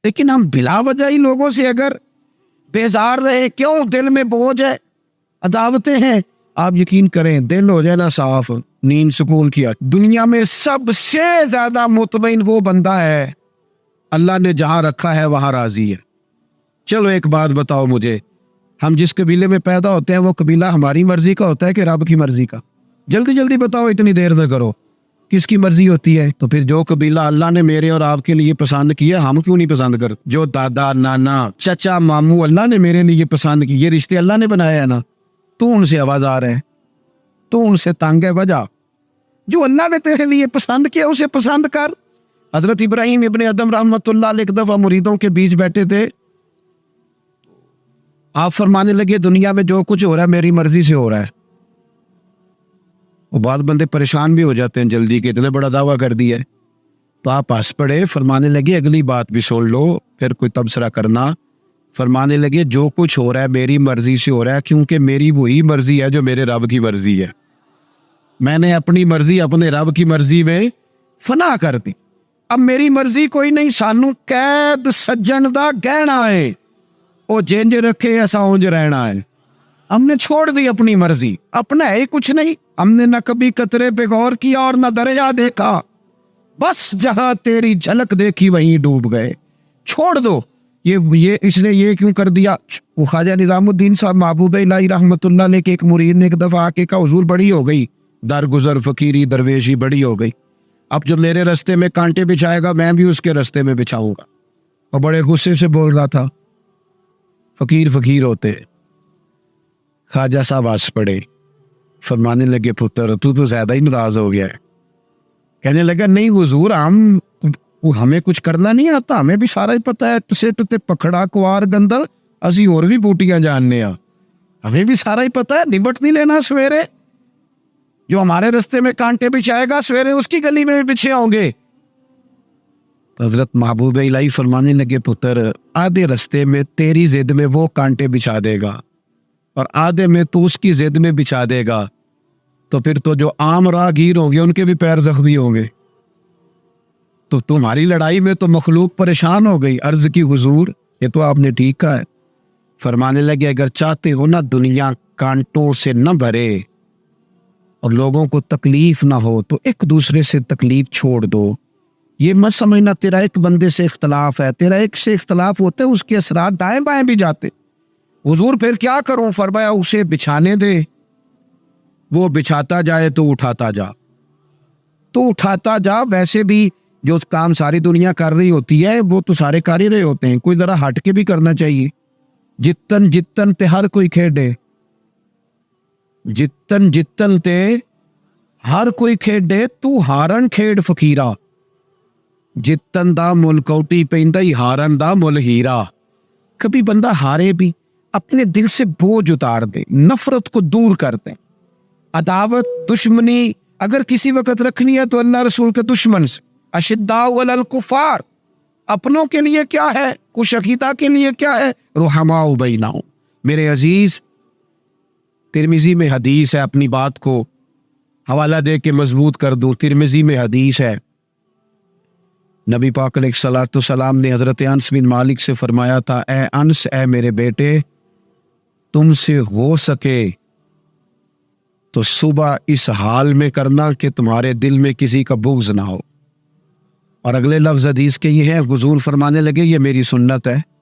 لیکن ہم بلا وجہ ہی لوگوں سے اگر بیزار رہے، کیوں دل میں بوجھ ہے، عداوتیں ہیں، آپ یقین کریں دل ہو جائے نا صاف، نیند سکون کیا، دنیا میں سب سے زیادہ مطمئن وہ بندہ ہے اللہ نے جہاں رکھا ہے وہاں راضی ہے۔ چلو ایک بات بتاؤ مجھے، ہم جس قبیلے میں پیدا ہوتے ہیں وہ قبیلہ ہماری مرضی کا ہوتا ہے کہ رب کی مرضی کا؟ جلدی جلدی بتاؤ، اتنی دیر نہ کرو، کس کی مرضی ہوتی ہے؟ تو پھر جو قبیلہ اللہ نے میرے اور آپ کے لیے پسند کیا ہم کیوں نہیں پسند کرتے؟ جو دادا نانا چچا ماموں اللہ نے میرے لیے پسند کی، یہ رشتے اللہ نے بنایا ہے نا، تو ان سے آواز آ رہے ہیں، تو ان سے تنگ ہے وجہ؟ جو اللہ نے تیرے لیے پسند کیا اسے پسند کر۔ حضرت ابراہیم ابن ادم رحمۃ اللہ علیہ ایک دفعہ مریدوں کے بیچ بیٹھے تھے، آپ فرمانے لگے دنیا میں جو کچھ ہو رہا ہے میری مرضی سے ہو رہا ہے۔ وہ بعض بندے پریشان بھی ہو جاتے ہیں جلدی کے، اتنے بڑا دعویٰ کر دیا ہے، تو آپ ہنس پڑے، فرمانے لگے اگلی بات بھی سن لو پھر کوئی تبصرہ کرنا۔ فرمانے لگے جو کچھ ہو رہا ہے میری مرضی سے ہو رہا ہے، کیونکہ میری وہی مرضی ہے جو میرے رب کی مرضی ہے، میں نے اپنی مرضی اپنے رب کی مرضی میں فنا کر دی۔ اب میری مرضی کوئی نہیں، سانو قید سجن دا گہنا ہے، وہ جنج رکھے ایسا اونج رہنا ہے، ہم نے چھوڑ دی اپنی مرضی، اپنا ہے کچھ نہیں، ہم نے نہ کبھی قطرے پہ غور کیا اور نہ دریا دیکھا، بس جہاں تیری جھلک دیکھی وہیں ڈوب گئے، چھوڑ دو۔ یہ اس نے یہ کیوں کر دیا؟ وہ خواجہ نظام الدین صاحب محبوب الہی رحمت اللہ علیہ کے ایک مرید نے ایک دفعہ آ کے کہا حضور بڑی ہو گئی درگزر فقیری درویشی بڑی ہو گئی، اب جو میرے رستے میں کانٹے بچھائے گا میں بھی اس کے رستے میں بچھاؤں گا، اور بڑے غصے سے بول رہا تھا۔ فقیر فقیر ہوتے، خواجہ صاحب ہنس پڑے، فرمانے لگے پتر تو زیادہ ہی ناراض ہو گیا ہے۔ کہنے لگا نہیں حضور ہمیں کچھ کرنا نہیں آتا، ہمیں بھی سارا ہی پتہ ہے، ٹسٹ تے پکھڑا کوار گندل اسی اور بھی بوٹیاں جاننے ہاں، ہمیں بھی سارا ہی پتہ ہے، نبٹ نہیں لینا سویرے، جو ہمارے رستے میں کانٹے بچھائے گا سویرے اس کی گلی میں بھی بچھے ہوں گے۔ حضرت محبوب الہی فرمانے لگے پتر آدھے رستے میں تیری ضد میں وہ کانٹے بچھا دے گا اور آدھے میں تو اس کی ضد میں بچھا دے گا، تو پھر تو جو عام راہگیر ہوں گے ان کے بھی پیر زخمی ہوں گے، تو تمہاری لڑائی میں تو مخلوق پریشان ہو گئی۔ عرض کی حضور یہ تو آپ نے ٹھیک کہا ہے۔ فرمانے لگے اگر چاہتے ہو نا دنیا کانٹوں سے نہ بھرے اور لوگوں کو تکلیف نہ ہو تو ایک دوسرے سے تکلیف چھوڑ دو، یہ مت سمجھنا تیرا ایک بندے سے اختلاف ہے، تیرا ایک سے اختلاف ہوتا ہے اس کے اثرات دائیں بائیں بھی جاتے۔ حضور پھر کیا کروں؟ فرمایا اسے بچھانے دے، وہ بچھاتا جائے تو اٹھاتا جا، تو اٹھاتا جا، ویسے بھی جو کام ساری دنیا کر رہی ہوتی ہے وہ تو سارے کر ہی رہے ہوتے ہیں، کوئی ذرا ہٹ کے بھی کرنا چاہیے۔ جتن جتن تے ہر کوئی کھیڈے، جتن جتن تے ہر کوئی کھیڈے، تو ہارن کھیڈ فقیرا، جتن دا مل کوٹی پیندا ہی ہارن دا مل ہیرا۔ کبھی بندہ ہارے بھی اپنے دل سے بوجھ اتار دے، نفرت کو دور کر دے، عداوت دشمنی اگر کسی وقت رکھنی ہے تو اللہ رسول کے دشمن سے، اشداء علی الکفار، اپنوں کے لیے کیا ہے، کچھ عقیدہ کے لیے کیا ہے، رحماء بینہم۔ میرے عزیز ترمذی میں حدیث ہے، اپنی بات کو حوالہ دے کے مضبوط کر دوں، ترمذی میں حدیث ہے، نبی پاک علیہ الصلوۃ والسلام نے حضرت انس بن مالک سے فرمایا تھا، اے انس اے میرے بیٹے تم سے ہو سکے تو صبح اس حال میں کرنا کہ تمہارے دل میں کسی کا بغض نہ ہو۔ اور اگلے لفظ حدیث کے یہ ہے، حضور فرمانے لگے یہ میری سنت ہے،